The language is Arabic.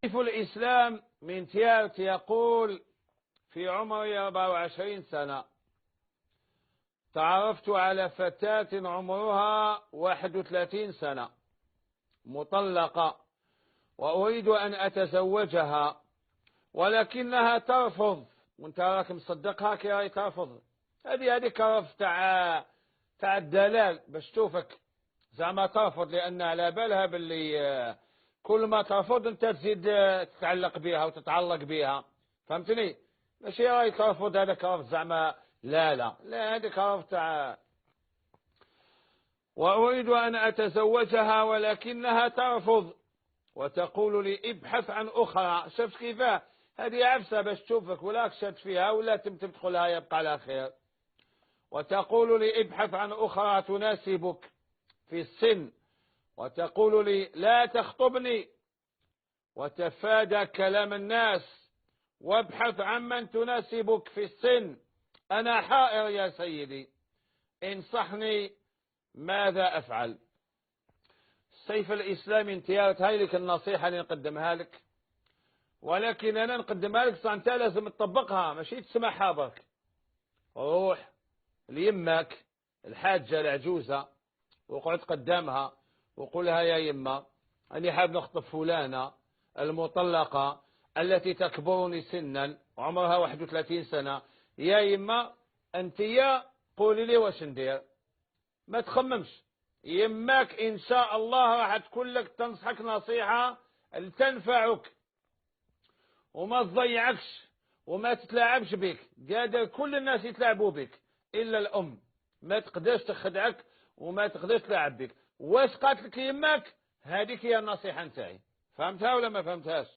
سيف الإسلام من تيارت يقول: في عمري 24 سنة تعرفت على فتاة عمرها 31 سنة مطلقة، وأريد أن أتزوجها ولكنها ترفض. وانت راك مصدقها كي راهي ترفض. هذه كرف تاع الدلال باش تشوفك زعما ترفض، لأن على بالها باللي كل ما ترفض انت تزيد تتعلق بها وتتعلق بها. فهمتني؟ ماشي راهي ترفض هذا كرف زعما لا هذا كرف تاع وأريد أن أتزوجها ولكنها ترفض وتقول لي ابحث عن أخرى. شفت كيفاه؟ هذه عفسة باش تشوفك، ولا كشت فيها ولا تدخلها يبقى على خير. وتقول لي ابحث عن أخرى تناسبك في السن، وتقول لي لا تخطبني وتفادى كلام الناس وابحث عن من تناسبك في السن. أنا حائر يا سيدي، انصحني ماذا أفعل؟ سيف الإسلام انتهت هاي لك النصيحة اللي نقدمها لك، ولكن أنا نقدمها لك أنت لازم تطبقها، ماشي تسمعها برك. روح ليمك الحاجة العجوزة وقعد قدامها وقولها: يا يما، أني حاب نخطب فلانة المطلقة التي تكبرني سنا وعمرها 31 سنة. يا يما أنت قولي لي واش ندير، ما تخممش. يماك إن شاء الله راح تقول لك تنصحك نصيحة تنفعك وما تضيعكش وما تتلاعبش بك. قادر كل الناس يتلاعبوا بك إلا الأم، ما تقدرش تخدعك وما تقدرش تلعب بك. واش قالت لك يماك؟ هذيك هي النصيحة نتاعي. فهمتها ولا ما فهمتهاش؟